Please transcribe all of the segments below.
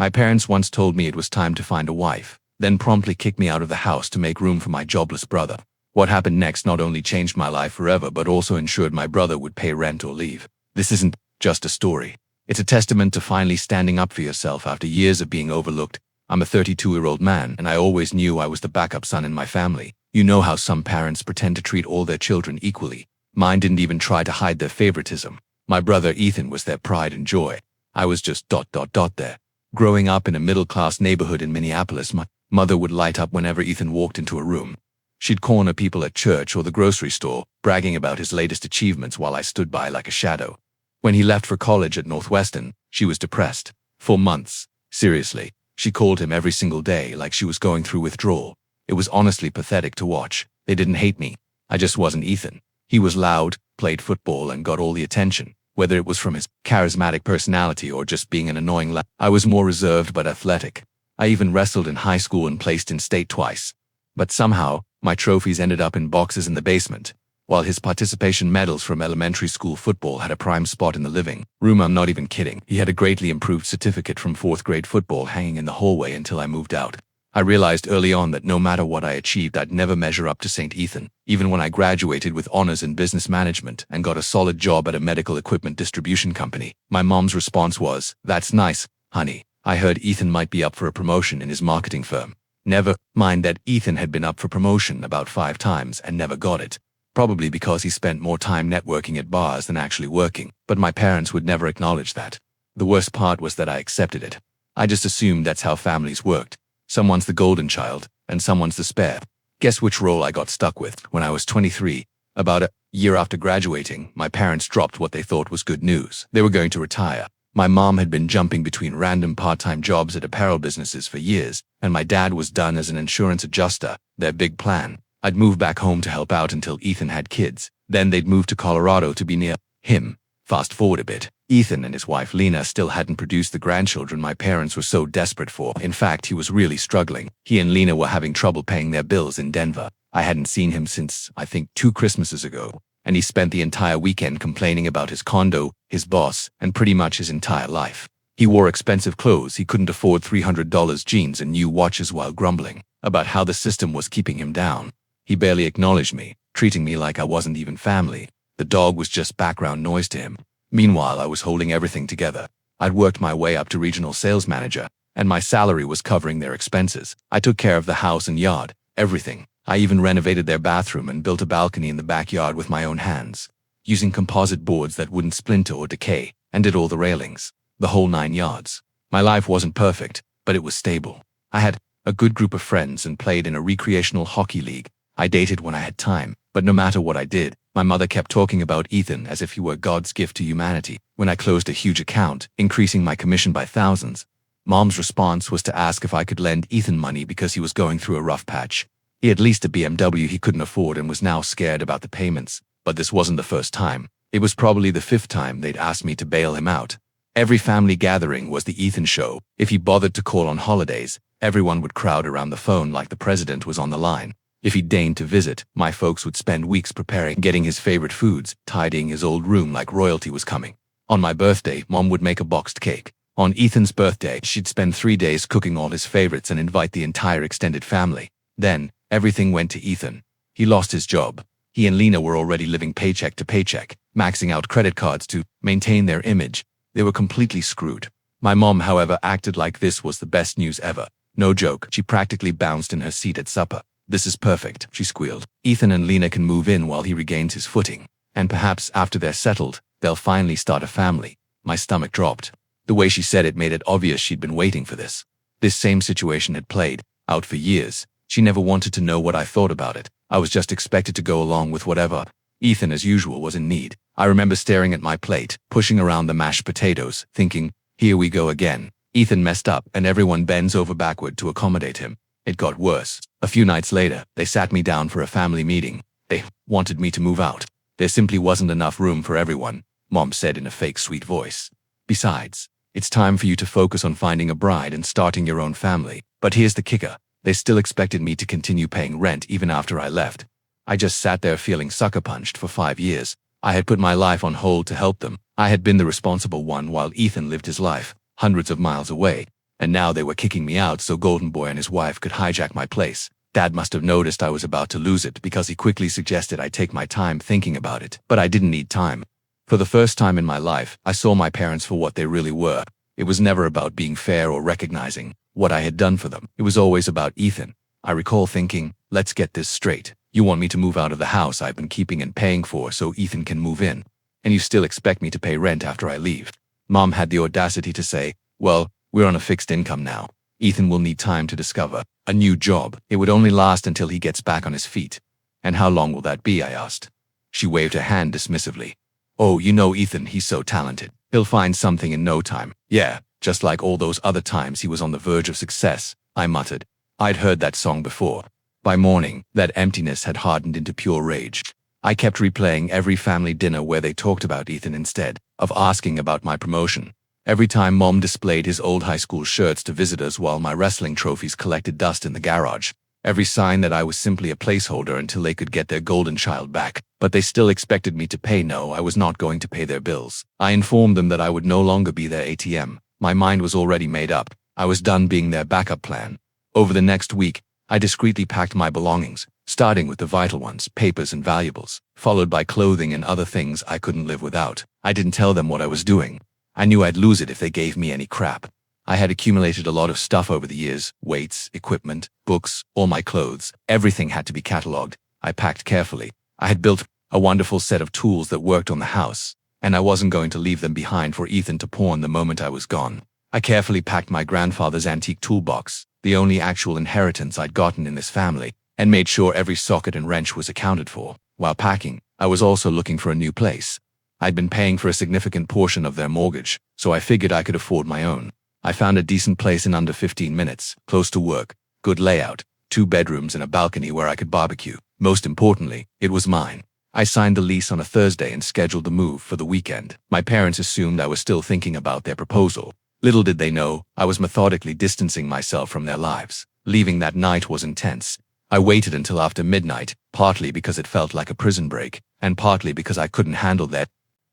My parents once told me it was time to find a wife, then promptly kicked me out of the house to make room for my jobless brother. What happened next not only changed my life forever but also ensured my brother would pay rent or leave. This isn't just a story. It's a testament to finally standing up for yourself after years of being overlooked. I'm a 32-year-old man, and I always knew I was the backup son in my family. You know how some parents pretend to treat all their children equally. Mine didn't even try to hide their favoritism. My brother Ethan was their pride and joy. I was just there. Growing up in a middle-class neighborhood in Minneapolis, my mother would light up whenever Ethan walked into a room. She'd corner people at church or the grocery store, bragging about his latest achievements while I stood by like a shadow. When he left for college at Northwestern, she was depressed. For months. Seriously. She called him every single day like she was going through withdrawal. It was honestly pathetic to watch. They didn't hate me. I just wasn't Ethan. He was loud, played football, and got all the attention. Whether it was from his charismatic personality or just being an annoying lad, I was more reserved but athletic. I even wrestled in high school and placed in state twice. But somehow, my trophies ended up in boxes in the basement, while his participation medals from elementary school football had a prime spot in the living room. I'm not even kidding. He had a greatly improved certificate from 4th grade football hanging in the hallway until I moved out. I realized early on that no matter what I achieved, I'd never measure up to St. Ethan. Even when I graduated with honors in business management and got a solid job at a medical equipment distribution company, my mom's response was, "That's nice, honey. I heard Ethan might be up for a promotion in his marketing firm." Never mind that Ethan had been up for promotion about 5 times and never got it. Probably because he spent more time networking at bars than actually working, but my parents would never acknowledge that. The worst part was that I accepted it. I just assumed that's how families worked. Someone's the golden child, and someone's the spare. Guess which role I got stuck with when I was 23. About a year after graduating, my parents dropped what they thought was good news. They were going to retire. My mom had been jumping between random part-time jobs at apparel businesses for years, and my dad was done as an insurance adjuster. Their big plan: I'd move back home to help out until Ethan had kids. Then they'd move to Colorado to be near him. Fast forward a bit. Ethan and his wife Lena still hadn't produced the grandchildren my parents were so desperate for. In fact, he was really struggling. He and Lena were having trouble paying their bills in Denver. I hadn't seen him since, I think, 2 Christmases ago, and he spent the entire weekend complaining about his condo, his boss, and pretty much his entire life. He wore expensive clothes he couldn't afford, $300 jeans and new watches, while grumbling about how the system was keeping him down. He barely acknowledged me, treating me like I wasn't even family. The dog was just background noise to him. Meanwhile, I was holding everything together. I'd worked my way up to regional sales manager, and my salary was covering their expenses. I took care of the house and yard, everything. I even renovated their bathroom and built a balcony in the backyard with my own hands, using composite boards that wouldn't splinter or decay, and did all the railings, the whole 9 yards. My life wasn't perfect, but it was stable. I had a good group of friends and played in a recreational hockey league. I dated when I had time, but no matter what I did, my mother kept talking about Ethan as if he were God's gift to humanity. When I closed a huge account, increasing my commission by thousands, Mom's response was to ask if I could lend Ethan money because he was going through a rough patch. He had leased a BMW he couldn't afford and was now scared about the payments. But this wasn't the first time. It was probably the 5th time they'd asked me to bail him out. Every family gathering was the Ethan show. If he bothered to call on holidays, everyone would crowd around the phone like the president was on the line. If he deigned to visit, my folks would spend weeks preparing, getting his favorite foods, tidying his old room like royalty was coming. On my birthday, Mom would make a boxed cake. On Ethan's birthday, she'd spend 3 days cooking all his favorites and invite the entire extended family. Then, everything went to Ethan. He lost his job. He and Lena were already living paycheck to paycheck, maxing out credit cards to maintain their image. They were completely screwed. My mom, however, acted like this was the best news ever. No joke, she practically bounced in her seat at supper. "This is perfect," she squealed. "Ethan and Lena can move in while he regains his footing. And perhaps after they're settled, they'll finally start a family." My stomach dropped. The way she said it made it obvious she'd been waiting for this. This same situation had played out for years. She never wanted to know what I thought about it. I was just expected to go along with whatever. Ethan, as usual, was in need. I remember staring at my plate, pushing around the mashed potatoes, thinking, here we go again. Ethan messed up and everyone bends over backward to accommodate him. It got worse. A few nights later, they sat me down for a family meeting. They wanted me to move out. There simply wasn't enough room for everyone, Mom said in a fake sweet voice. Besides, it's time for you to focus on finding a bride and starting your own family. But here's the kicker. They still expected me to continue paying rent even after I left. I just sat there feeling sucker punched for 5 years. I had put my life on hold to help them. I had been the responsible one while Ethan lived his life, hundreds of miles away. And now they were kicking me out so Golden Boy and his wife could hijack my place. Dad must have noticed I was about to lose it because he quickly suggested I take my time thinking about it. But I didn't need time. For the first time in my life, I saw my parents for what they really were. It was never about being fair or recognizing what I had done for them. It was always about Ethan. I recall thinking, let's get this straight. You want me to move out of the house I've been keeping and paying for so Ethan can move in. And you still expect me to pay rent after I leave. Mom had the audacity to say, well, we're on a fixed income now. Ethan will need time to discover a new job. It would only last until he gets back on his feet. And how long will that be? I asked. She waved her hand dismissively. Oh, you know Ethan, he's so talented. He'll find something in no time. Yeah, just like all those other times he was on the verge of success, I muttered. I'd heard that song before. By morning, that emptiness had hardened into pure rage. I kept replaying every family dinner where they talked about Ethan instead of asking about my promotion. Every time Mom displayed his old high school shirts to visitors while my wrestling trophies collected dust in the garage. Every sign that I was simply a placeholder until they could get their golden child back. But they still expected me to pay. No, I was not going to pay their bills. I informed them that I would no longer be their ATM. My mind was already made up. I was done being their backup plan. Over the next week, I discreetly packed my belongings, starting with the vital ones, papers and valuables, followed by clothing and other things I couldn't live without. I didn't tell them what I was doing. I knew I'd lose it if they gave me any crap. I had accumulated a lot of stuff over the years, weights, equipment, books, all my clothes. Everything had to be catalogued. I packed carefully. I had built a wonderful set of tools that worked on the house, and I wasn't going to leave them behind for Ethan to pawn the moment I was gone. I carefully packed my grandfather's antique toolbox, the only actual inheritance I'd gotten in this family, and made sure every socket and wrench was accounted for. While packing, I was also looking for a new place. I'd been paying for a significant portion of their mortgage, so I figured I could afford my own. I found a decent place in under 15 minutes, close to work, good layout, 2 bedrooms and a balcony where I could barbecue. Most importantly, it was mine. I signed the lease on a Thursday and scheduled the move for the weekend. My parents assumed I was still thinking about their proposal. Little did they know, I was methodically distancing myself from their lives. Leaving that night was intense. I waited until after midnight, partly because it felt like a prison break, and partly because I couldn't handle their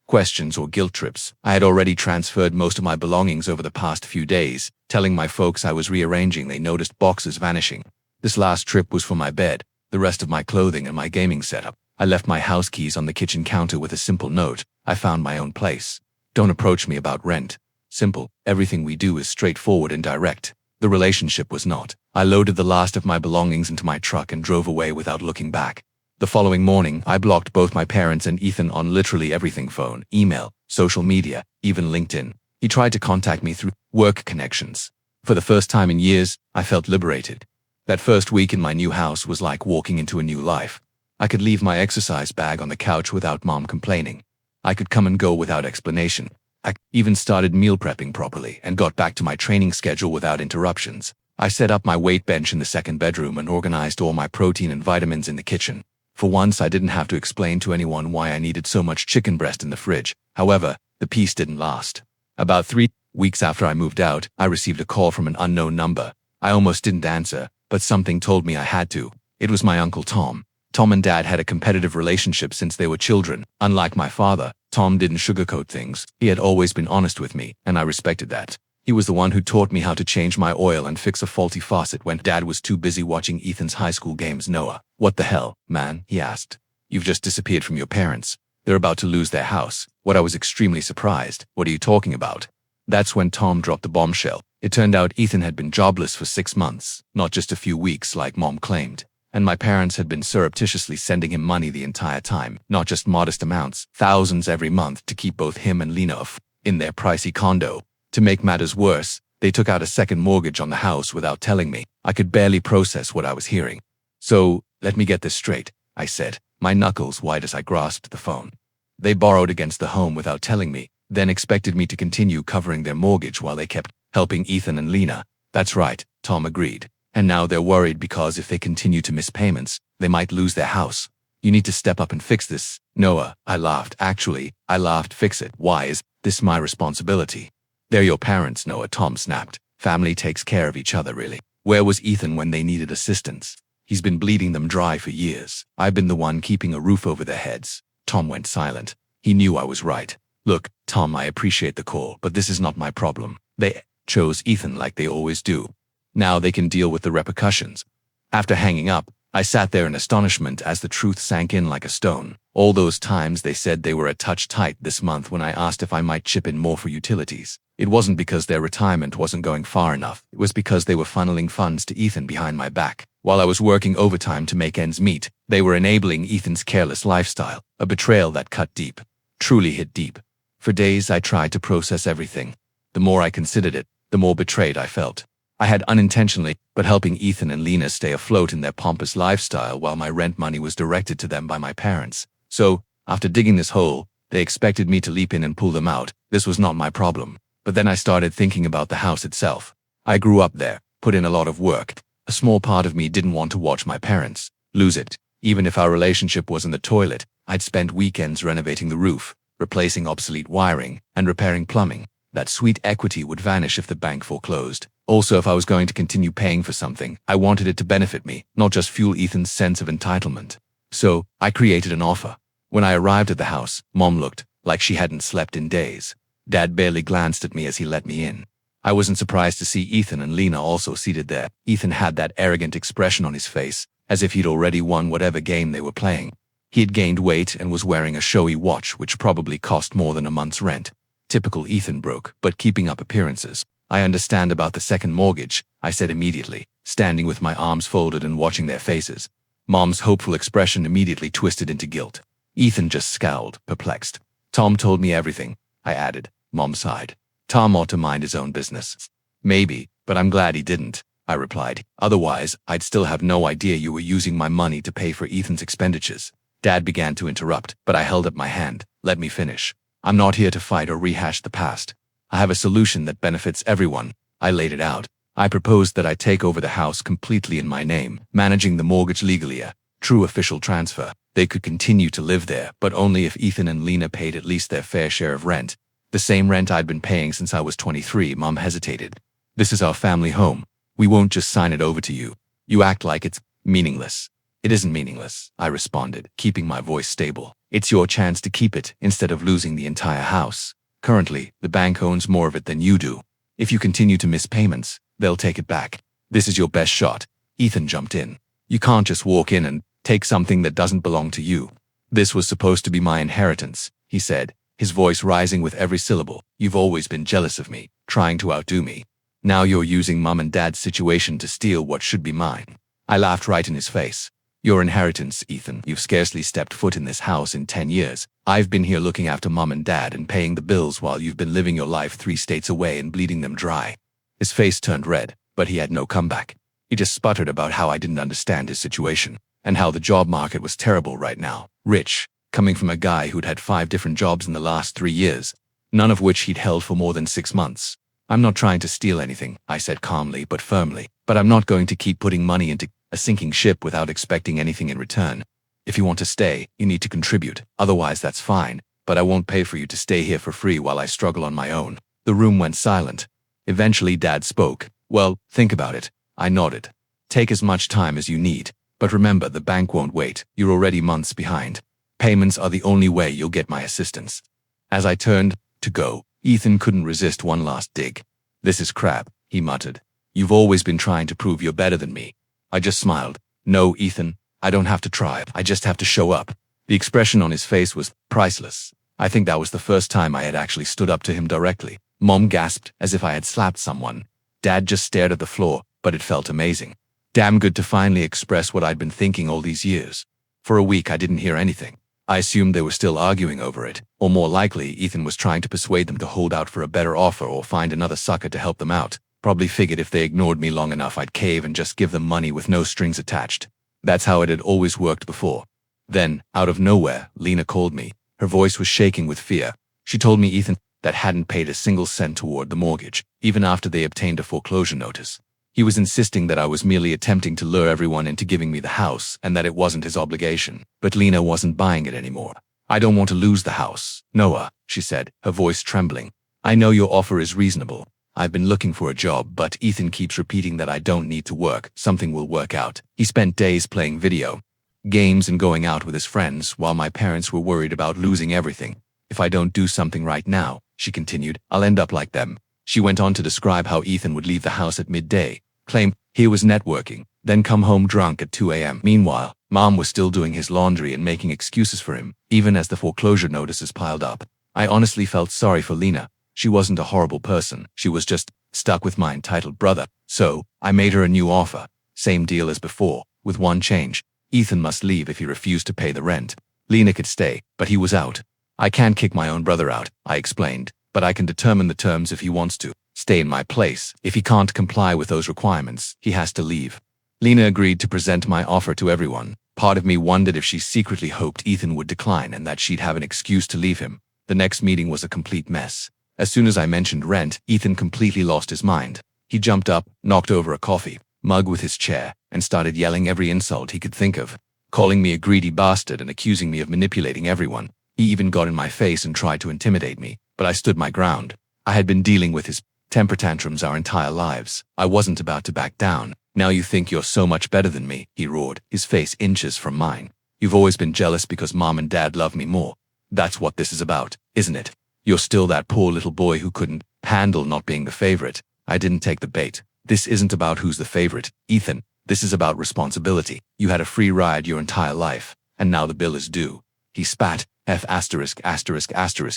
questions or guilt trips. I had already transferred most of my belongings over the past few days. Telling my folks I was rearranging, they noticed boxes vanishing. This last trip was for my bed, the rest of my clothing and my gaming setup. I left my house keys on the kitchen counter with a simple note. I found my own place. Don't approach me about rent. Simple. Everything we do is straightforward and direct. The relationship was not. I loaded the last of my belongings into my truck and drove away without looking back. The following morning, I blocked both my parents and Ethan on literally everything: phone, email, social media, even LinkedIn. He tried to contact me through work connections. For the first time in years, I felt liberated. That first week in my new house was like walking into a new life. I could leave my exercise bag on the couch without Mom complaining. I could come and go without explanation. I even started meal prepping properly and got back to my training schedule without interruptions. I set up my weight bench in the second bedroom and organized all my protein and vitamins in the kitchen. For once, I didn't have to explain to anyone why I needed so much chicken breast in the fridge. However, the peace didn't last. About 3 weeks after I moved out, I received a call from an unknown number. I almost didn't answer, but something told me I had to. It was my Uncle Tom. Tom and Dad had a competitive relationship since they were children. Unlike my father, Tom didn't sugarcoat things. He had always been honest with me, and I respected that. He was the one who taught me how to change my oil and fix a faulty faucet when Dad was too busy watching Ethan's high school games. Noah, what the hell, man? He asked. You've just disappeared from your parents. They're about to lose their house. What? I was extremely surprised. What are you talking about? That's when Tom dropped the bombshell. It turned out Ethan had been jobless for 6 months, not just a few weeks like Mom claimed. And my parents had been surreptitiously sending him money the entire time, not just modest amounts, thousands every month to keep both him and Lena in their pricey condo. To make matters worse, they took out a second mortgage on the house without telling me. I could barely process what I was hearing. So, let me get this straight, I said, my knuckles white as I grasped the phone. They borrowed against the home without telling me, then expected me to continue covering their mortgage while they kept helping Ethan and Lena. That's right, Tom agreed. And now they're worried because if they continue to miss payments, they might lose their house. You need to step up and fix this. Noah, I laughed. Actually, I laughed. Fix it. Why is this my responsibility? They're your parents, Noah, Tom snapped. Family takes care of each other, really. Where was Ethan when they needed assistance? He's been bleeding them dry for years. I've been the one keeping a roof over their heads. Tom went silent. He knew I was right. Look, Tom, I appreciate the call, but this is not my problem. They chose Ethan like they always do. Now they can deal with the repercussions. After hanging up, I sat there in astonishment as the truth sank in like a stone. All those times they said they were a touch tight this month when I asked if I might chip in more for utilities. It wasn't because their retirement wasn't going far enough. It was because they were funneling funds to Ethan behind my back. While I was working overtime to make ends meet, they were enabling Ethan's careless lifestyle, a betrayal that cut deep. Truly hit deep. For days I tried to process everything. The more I considered it, the more betrayed I felt. I had unintentionally, but helping Ethan and Lena stay afloat in their pompous lifestyle while my rent money was directed to them by my parents. So, after digging this hole, they expected me to leap in and pull them out. This was not my problem. But then I started thinking about the house itself. I grew up there, put in a lot of work. A small part of me didn't want to watch my parents lose it. Even if our relationship was in the toilet, I'd spent weekends renovating the roof, replacing obsolete wiring, and repairing plumbing. That sweet equity would vanish if the bank foreclosed. Also, if I was going to continue paying for something, I wanted it to benefit me, not just fuel Ethan's sense of entitlement. So, I created an offer. When I arrived at the house, Mom looked like she hadn't slept in days. Dad barely glanced at me as he let me in. I wasn't surprised to see Ethan and Lena also seated there. Ethan had that arrogant expression on his face, as if he'd already won whatever game they were playing. He had gained weight and was wearing a showy watch which probably cost more than a month's rent. Typical Ethan broke, but keeping up appearances. I understand about the second mortgage, I said immediately, standing with my arms folded and watching their faces. Mom's hopeful expression immediately twisted into guilt. Ethan just scowled, perplexed. Tom told me everything, I added. Mom sighed. Tom ought to mind his own business. Maybe, but I'm glad he didn't, I replied. Otherwise, I'd still have no idea you were using my money to pay for Ethan's expenditures. Dad began to interrupt, but I held up my hand. Let me finish. I'm not here to fight or rehash the past. I have a solution that benefits everyone. I laid it out. I proposed that I take over the house completely in my name, managing the mortgage legally, a true official transfer. They could continue to live there, but only if Ethan and Lena paid at least their fair share of rent. The same rent I'd been paying since I was 23. Mom hesitated. This is our family home. We won't just sign it over to you. You act like it's meaningless. It isn't meaningless, I responded, keeping my voice stable. It's your chance to keep it instead of losing the entire house. Currently, the bank owns more of it than you do. If you continue to miss payments, they'll take it back. This is your best shot. Ethan jumped in. You can't just walk in and take something that doesn't belong to you. This was supposed to be my inheritance, he said, his voice rising with every syllable. You've always been jealous of me, trying to outdo me. Now you're using Mom and Dad's situation to steal what should be mine. I laughed right in his face. Your inheritance, Ethan. You've scarcely stepped foot in this house in 10 years. I've been here looking after Mom and Dad and paying the bills while you've been living your life 3 states away and bleeding them dry. His face turned red, but he had no comeback. He just sputtered about how I didn't understand his situation, and how the job market was terrible right now. Rich, coming from a guy who'd had 5 different jobs in the last 3 years, none of which he'd held for more than 6 months. I'm not trying to steal anything, I said calmly but firmly, but I'm not going to keep putting money into a sinking ship without expecting anything in return. If you want to stay, you need to contribute. Otherwise, that's fine, but I won't pay for you to stay here for free while I struggle on my own. The room went silent. Eventually, Dad spoke. Well, think about it. I nodded. Take as much time as you need, but remember the bank won't wait. You're already months behind. Payments are the only way you'll get my assistance. As I turned to go, Ethan couldn't resist one last dig. This is crap, he muttered. You've always been trying to prove you're better than me. I just smiled. No, Ethan, I don't have to try. I just have to show up. The expression on his face was priceless. I think that was the first time I had actually stood up to him directly. Mom gasped as if I had slapped someone. Dad just stared at the floor, but it felt amazing. Damn good to finally express what I'd been thinking all these years. For a week I didn't hear anything. I assumed they were still arguing over it, or more likely Ethan was trying to persuade them to hold out for a better offer or find another sucker to help them out. Probably figured if they ignored me long enough I'd cave and just give them money with no strings attached. That's how it had always worked before. Then, out of nowhere, Lena called me. Her voice was shaking with fear. She told me Ethan that hadn't paid a single cent toward the mortgage, even after they obtained a foreclosure notice. He was insisting that I was merely attempting to lure everyone into giving me the house and that it wasn't his obligation. But Lena wasn't buying it anymore. I don't want to lose the house, Noah, she said, her voice trembling. I know your offer is reasonable. I've been looking for a job, but Ethan keeps repeating that I don't need to work. Something will work out. He spent days playing video games and going out with his friends while my parents were worried about losing everything. If I don't do something right now, she continued, I'll end up like them. She went on to describe how Ethan would leave the house at midday, claim he was networking, then come home drunk at 2 a.m. Meanwhile, Mom was still doing his laundry and making excuses for him, even as the foreclosure notices piled up. I honestly felt sorry for Lena. She wasn't a horrible person. She was just stuck with my entitled brother. So, I made her a new offer. Same deal as before, with one change. Ethan must leave if he refused to pay the rent. Lena could stay, but he was out. I can't kick my own brother out, I explained, but I can determine the terms if he wants to stay in my place. If he can't comply with those requirements, he has to leave. Lena agreed to present my offer to everyone. Part of me wondered if she secretly hoped Ethan would decline and that she'd have an excuse to leave him. The next meeting was a complete mess. As soon as I mentioned rent, Ethan completely lost his mind. He jumped up, knocked over a coffee mug with his chair, and started yelling every insult he could think of, calling me a greedy bastard and accusing me of manipulating everyone. He even got in my face and tried to intimidate me, but I stood my ground. I had been dealing with his temper tantrums our entire lives. I wasn't about to back down. Now you think you're so much better than me, he roared, his face inches from mine. You've always been jealous because Mom and Dad love me more. That's what this is about, isn't it? You're still that poor little boy who couldn't handle not being the favorite. I didn't take the bait. This isn't about who's the favorite, Ethan. This is about responsibility. You had a free ride your entire life, and now the bill is due. He spat,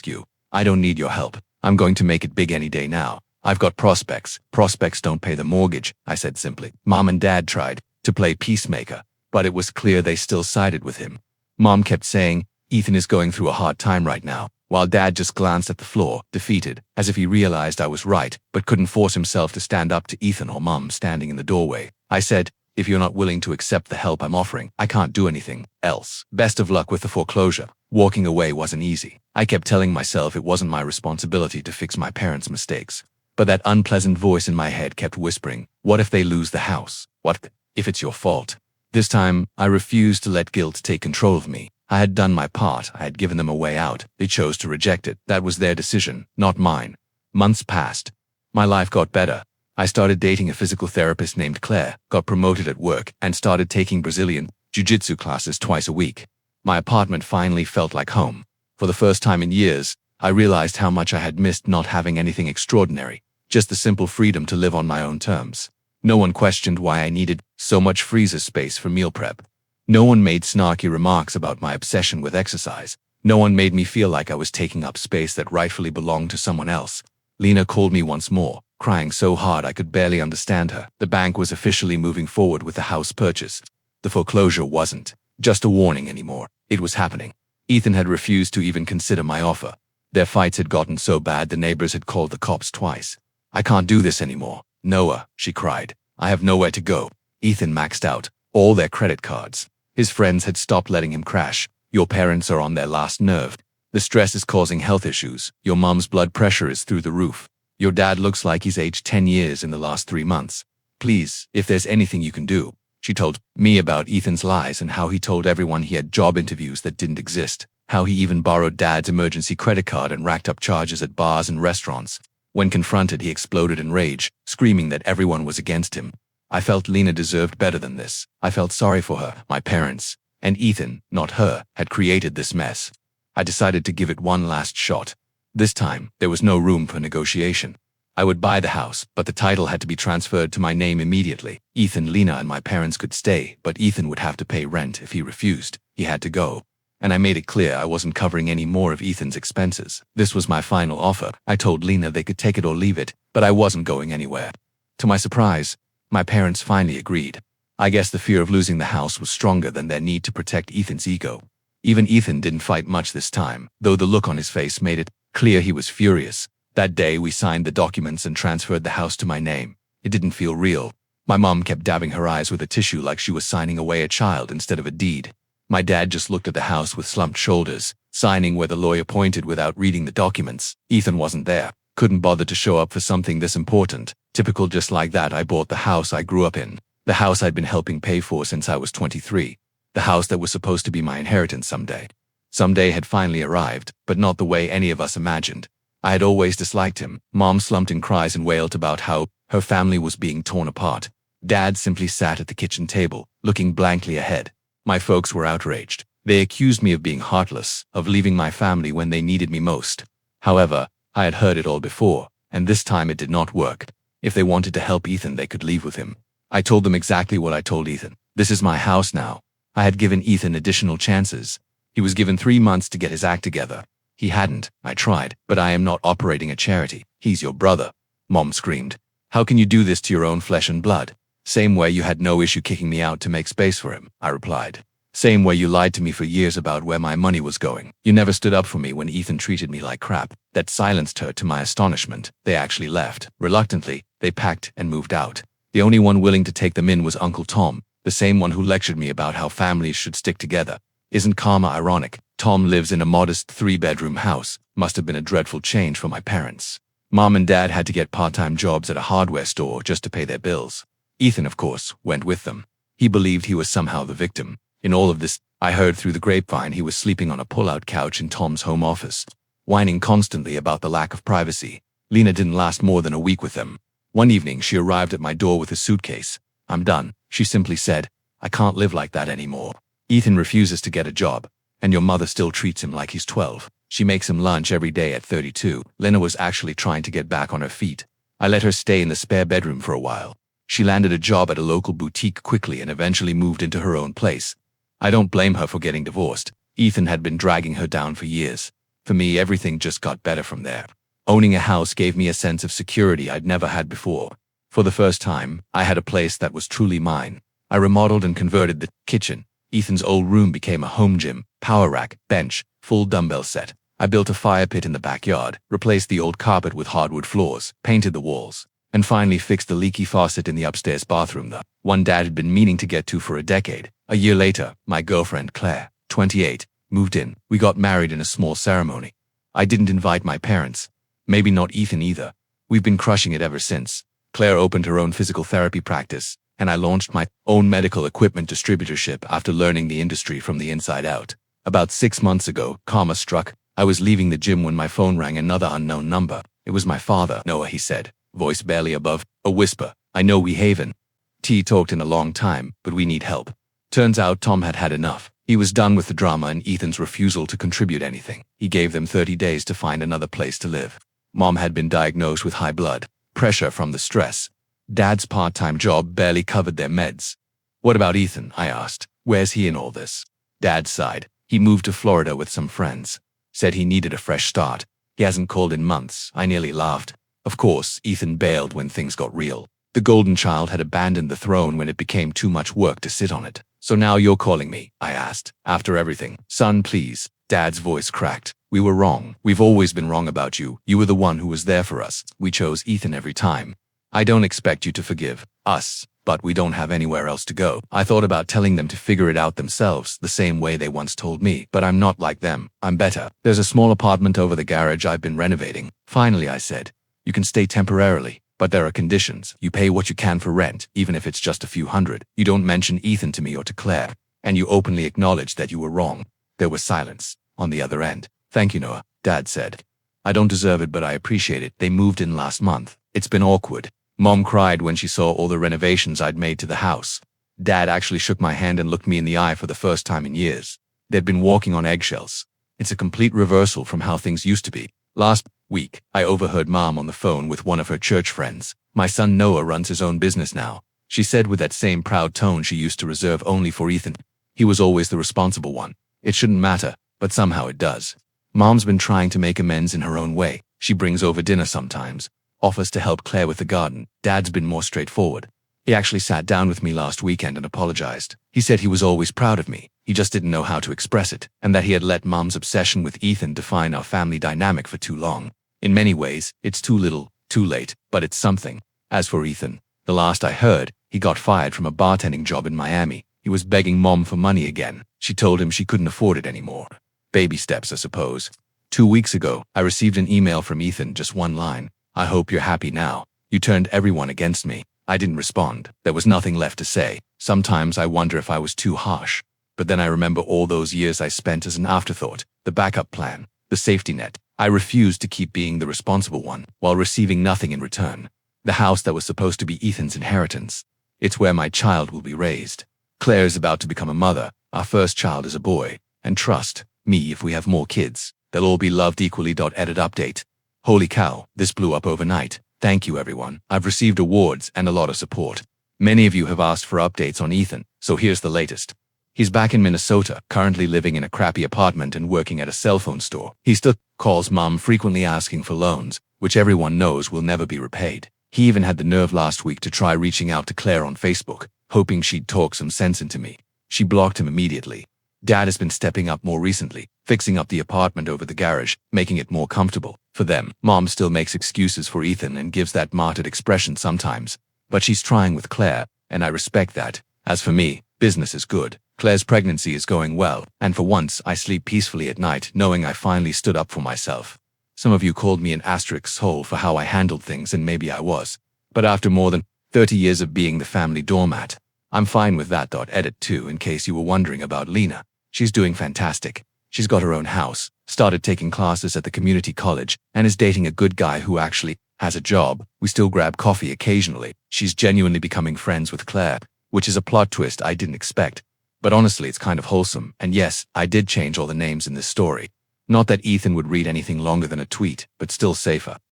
you. I don't need your help. I'm going to make it big any day now. I've got prospects. Prospects don't pay the mortgage, I said simply. Mom and Dad tried to play peacemaker, but it was clear they still sided with him. Mom kept saying, Ethan is going through a hard time right now, while Dad just glanced at the floor, defeated, as if he realized I was right, but couldn't force himself to stand up to Ethan or Mom standing in the doorway. I said, if you're not willing to accept the help I'm offering, I can't do anything else. Best of luck with the foreclosure. Walking away wasn't easy. I kept telling myself it wasn't my responsibility to fix my parents' mistakes. But that unpleasant voice in my head kept whispering, what if they lose the house? What if it's your fault? This time, I refused to let guilt take control of me. I had done my part. I had given them a way out. They chose to reject it. That was their decision, not mine. Months passed. My life got better. I started dating a physical therapist named Claire, got promoted at work, and started taking Brazilian jiu-jitsu classes twice a week. My apartment finally felt like home. For the first time in years, I realized how much I had missed not having anything extraordinary, just the simple freedom to live on my own terms. No one questioned why I needed so much freezer space for meal prep. No one made snarky remarks about my obsession with exercise. No one made me feel like I was taking up space that rightfully belonged to someone else. Lena called me once more, crying so hard I could barely understand her. The bank was officially moving forward with the house purchase. The foreclosure wasn't just a warning anymore. It was happening. Ethan had refused to even consider my offer. Their fights had gotten so bad the neighbors had called the cops twice. I can't do this anymore. Noah, she cried. I have nowhere to go. Ethan maxed out all their credit cards. His friends had stopped letting him crash. Your parents are on their last nerve. The stress is causing health issues. Your mom's blood pressure is through the roof. Your dad looks like he's aged 10 years in the last 3 months. Please, if there's anything you can do. She told me about Ethan's lies and how he told everyone he had job interviews that didn't exist, how he even borrowed Dad's emergency credit card and racked up charges at bars and restaurants. When confronted, he exploded in rage, screaming that everyone was against him. I felt Lena deserved better than this. I felt sorry for her, my parents, and Ethan, not her, had created this mess. I decided to give it one last shot. This time, there was no room for negotiation. I would buy the house, but the title had to be transferred to my name immediately. Ethan, Lena, and my parents could stay, but Ethan would have to pay rent if he refused. He had to go. And I made it clear I wasn't covering any more of Ethan's expenses. This was my final offer. I told Lena they could take it or leave it, but I wasn't going anywhere. To my surprise, my parents finally agreed. I guess the fear of losing the house was stronger than their need to protect Ethan's ego. Even Ethan didn't fight much this time, though the look on his face made it clear he was furious. That day, we signed the documents and transferred the house to my name. It didn't feel real. My mom kept dabbing her eyes with a tissue like she was signing away a child instead of a deed. My dad just looked at the house with slumped shoulders, signing where the lawyer pointed without reading the documents. Ethan wasn't there. Couldn't bother to show up for something this important. Typical. Just like that, I bought the house I grew up in. The house I'd been helping pay for since I was 23. The house that was supposed to be my inheritance someday. Someday had finally arrived, but not the way any of us imagined. I had always disliked him. Mom slumped in cries and wailed about how her family was being torn apart. Dad simply sat at the kitchen table, looking blankly ahead. My folks were outraged. They accused me of being heartless, of leaving my family when they needed me most. However, I had heard it all before, and this time it did not work. If they wanted to help Ethan, they could leave with him. I told them exactly what I told Ethan. This is my house now. I had given Ethan additional chances. He was given 3 months to get his act together. He hadn't. I tried, but I am not operating a charity. He's your brother. Mom screamed. How can you do this to your own flesh and blood? Same way you had no issue kicking me out to make space for him, I replied. Same way you lied to me for years about where my money was going. You never stood up for me when Ethan treated me like crap. That silenced her to my astonishment. They actually left. Reluctantly, they packed and moved out. The only one willing to take them in was Uncle Tom, the same one who lectured me about how families should stick together. Isn't karma ironic? Tom lives in a modest 3-bedroom house. Must have been a dreadful change for my parents. Mom and Dad had to get part-time jobs at a hardware store just to pay their bills. Ethan, of course, went with them. He believed he was somehow the victim. In all of this, I heard through the grapevine he was sleeping on a pull-out couch in Tom's home office, whining constantly about the lack of privacy. Lena didn't last more than a week with them. One evening, she arrived at my door with a suitcase. I'm done, she simply said. I can't live like that anymore. Ethan refuses to get a job, and your mother still treats him like he's 12. She makes him lunch every day at 32. Lena was actually trying to get back on her feet. I let her stay in the spare bedroom for a while. She landed a job at a local boutique quickly and eventually moved into her own place. I don't blame her for getting divorced. Ethan had been dragging her down for years. For me, everything just got better from there. Owning a house gave me a sense of security I'd never had before. For the first time, I had a place that was truly mine. I remodeled and converted the kitchen. Ethan's old room became a home gym, power rack, bench, full dumbbell set. I built a fire pit in the backyard, replaced the old carpet with hardwood floors, painted the walls, and finally fixed the leaky faucet in the upstairs bathroom, the one Dad had been meaning to get to for a decade. A year later, my girlfriend Claire, 28, moved in. We got married in a small ceremony. I didn't invite my parents. Maybe not Ethan either. We've been crushing it ever since. Claire opened her own physical therapy practice, and I launched my own medical equipment distributorship after learning the industry from the inside out. About 6 months ago, karma struck. I was leaving the gym when my phone rang, another unknown number. It was my father. Noah, he said, voice barely above a whisper. I know we haven't talked in a long time, but we need help. Turns out Tom had had enough. He was done with the drama and Ethan's refusal to contribute anything. He gave them 30 days to find another place to live. Mom had been diagnosed with high blood pressure from the stress. Dad's part-time job barely covered their meds. What about Ethan? I asked. Where's he in all this? Dad sighed. He moved to Florida with some friends. Said he needed a fresh start. He hasn't called in months. I nearly laughed. Of course, Ethan bailed when things got real. The golden child had abandoned the throne when it became too much work to sit on it. So now you're calling me? I asked. After everything. Son, please. Dad's voice cracked. We were wrong. We've always been wrong about you. You were the one who was there for us. We chose Ethan every time. I don't expect you to forgive us, but we don't have anywhere else to go. I thought about telling them to figure it out themselves, the same way they once told me, but I'm not like them. I'm better. There's a small apartment over the garage I've been renovating. Finally, I said. You can stay temporarily, but there are conditions. You pay what you can for rent, even if it's just a few hundred. You don't mention Ethan to me or to Claire, and you openly acknowledge that you were wrong. There was silence on the other end. Thank you, Noah, Dad said. I don't deserve it, but I appreciate it. They moved in last month. It's been awkward. Mom cried when she saw all the renovations I'd made to the house. Dad actually shook my hand and looked me in the eye for the first time in years. They'd been walking on eggshells. It's a complete reversal from how things used to be. Last week, I overheard Mom on the phone with one of her church friends. My son Noah runs his own business now, she said with that same proud tone she used to reserve only for Ethan. He was always the responsible one. It shouldn't matter, but somehow it does. Mom's been trying to make amends in her own way. She brings over dinner sometimes, offers to help Claire with the garden. Dad's been more straightforward. He actually sat down with me last weekend and apologized. He said he was always proud of me. He just didn't know how to express it, and that he had let Mom's obsession with Ethan define our family dynamic for too long. In many ways, it's too little, too late, but it's something. As for Ethan, the last I heard, he got fired from a bartending job in Miami. He was begging Mom for money again. She told him she couldn't afford it anymore. Baby steps, I suppose. 2 weeks ago, I received an email from Ethan, just one line. I hope you're happy now. You turned everyone against me. I didn't respond. There was nothing left to say. Sometimes I wonder if I was too harsh. But then I remember all those years I spent as an afterthought, the backup plan, the safety net. I refused to keep being the responsible one while receiving nothing in return. The house that was supposed to be Ethan's inheritance. It's where my child will be raised. Claire is about to become a mother. Our first child is a boy. And trust me, if we have more kids, they'll all be loved equally. Edit update. Holy cow, this blew up overnight. Thank you everyone. I've received awards and a lot of support. Many of you have asked for updates on Ethan, so here's the latest. He's back in Minnesota, currently living in a crappy apartment and working at a cell phone store. He still calls mom frequently asking for loans, which everyone knows will never be repaid. He even had the nerve last week to try reaching out to Claire on Facebook, hoping she'd talk some sense into me. She blocked him immediately. Dad has been stepping up more recently, fixing up the apartment over the garage, making it more comfortable for them. Mom still makes excuses for Ethan and gives that martyred expression sometimes, but she's trying with Claire, and I respect that. As for me, business is good. Claire's pregnancy is going well, and for once I sleep peacefully at night knowing I finally stood up for myself. Some of you called me an asterisk for how I handled things, and maybe I was. But after more than 30 years of being the family doormat, I'm fine with that. Edit 2 in case you were wondering about Lena. She's doing fantastic. She's got her own house, started taking classes at the community college, and is dating a good guy who actually has a job. We still grab coffee occasionally. She's genuinely becoming friends with Claire, which is a plot twist I didn't expect. But honestly, it's kind of wholesome, and yes, I did change all the names in this story. Not that Ethan would read anything longer than a tweet, but still safer.